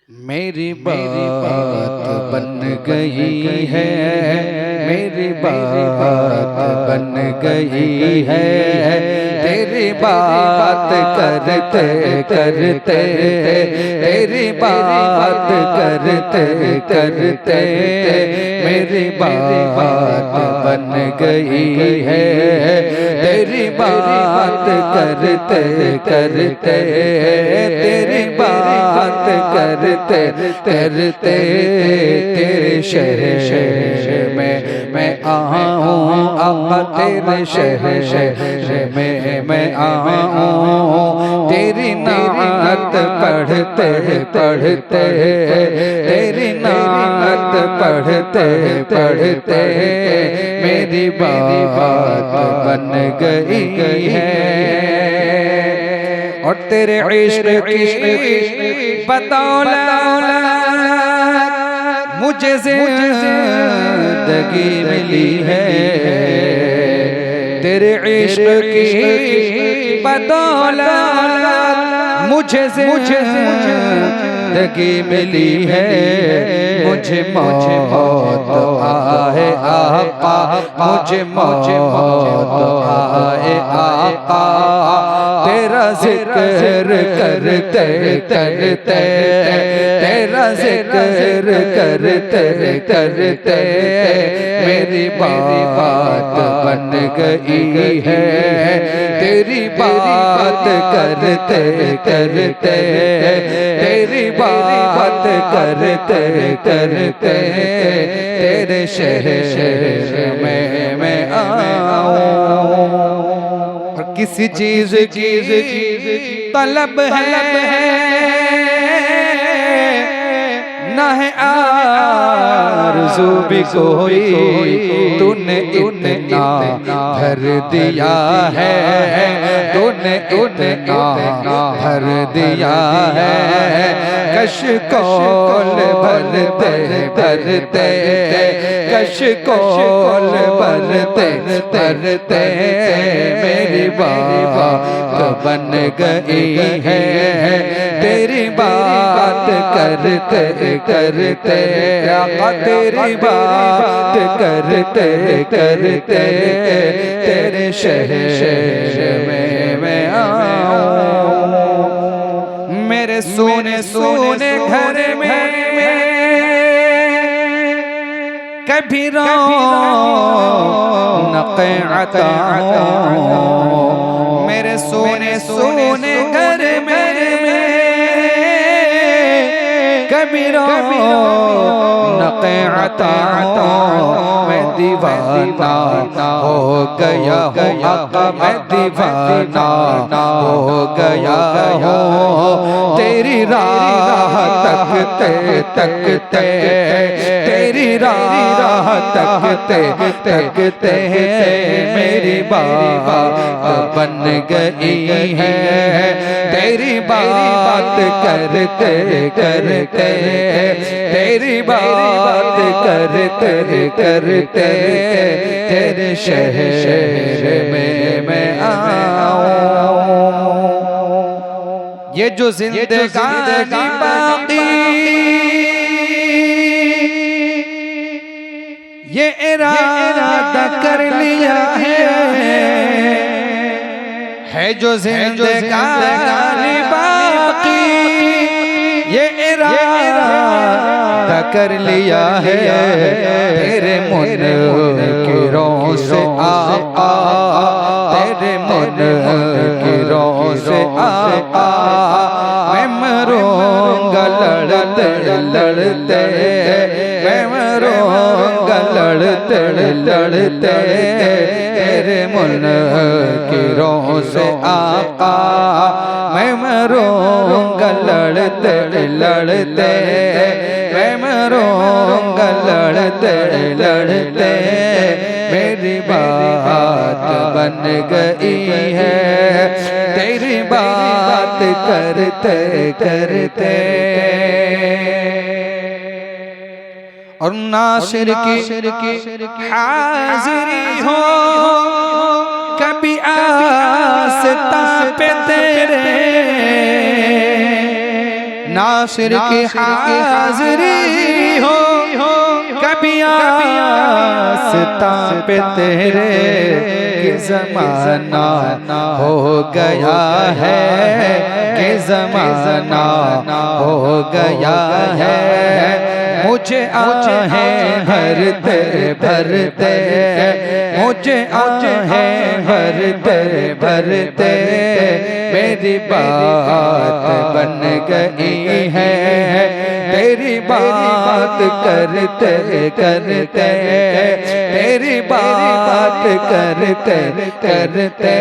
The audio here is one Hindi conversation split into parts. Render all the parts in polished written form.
मेरी बात बन गई है, मेरी बात बन गई है। तेरी बात करते करते, तेरी बात करते करते मेरी बात बन गई है। तेरी बात करते करते, तेरी बात करते करते तेरे शहर में मैं आऊं, आका तेरे शहर में मैं आऊं। तेरी नात पढ़ते पढ़ते, तेरी नात पढ़ते पढ़ते मेरी बात बन गई है। और तेरे इश्क की बदौलत मुझे जिंदगी मिली है। तेरे इश्क की बदौलत मुझे जिंदगी मिली है। मुझे मौत आए आका, मुझे मौत आए आका। तेरा जिक्र करते करते, तेरा जिक्र करते करते मेरी बात बन गई है। तेरी बात करते करते, तेरी बात करते करते तेरे शहर में मैं आऊं। और किसी चीज की तलब है ना है आरज़ू भी कोई, तूने इतना भर दिया है, तूने इतना भर दिया है। कशकोल भरते भरते, कशकोल भरते भरते मेरी बात बन गई है। तेरी बात करते करते आका, तेरी बात करते करते तेरे शहर में मैं आऊं। मेरे सोने सोने घर में कभी रौनक़ अता हो। मेरे सोने सोने घर में कभी रौनक़ अता हो। मैं दीवाना हो गया हूँ आका, मैं दीवाना हो गया हूँ। तेरी राह तकते तकते, तेरी राह तकते तकते मेरी बात बन गई है। तेरी बात करते करते, तेरी बात करते करते तेरे शहर में मैं आऊं। ये जो जिंदगानी बाकी ये इरादा कर लिया है जो जिंदगानी बाकी ये इरादा कर लिया है। तेरे मुनकिरों से आका, तेरे मुनकिरों से आका मैं मरूंगा लड़ते लड़ते, मैं मरूंगा लड़ते लड़ते। तेरे मुनकिरों से आका मैं मरूंगा लड़ते लड़ते, मैं मरूंगा लड़ते लड़ते। मेरी बात बन गई है, तेरी बात करते करते। और नासिर की हाजिरी हो कभी आस्था पे तेरे, नासिर की हाज़री हो कभी आस्ता पे तेरे कि ज़माना हो गया है, कि ज़माना हो गया है। मुझे आहें भरते भरते, मुझे आहें भरते भरते मेरी बात बन गई है। तेरी बात करते करते, तेरी बात करते करते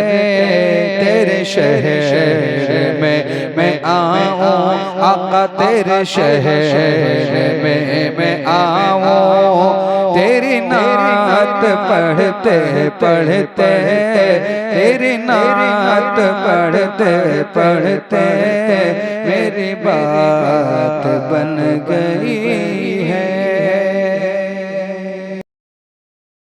तेरे शहर में मैं आऊं आका, तेरे शहर में मैं आऊं। तेरी नात पढ़ते पढ़ते, तेरी नात पढ़ते पढ़ते मेरी बात बन गई।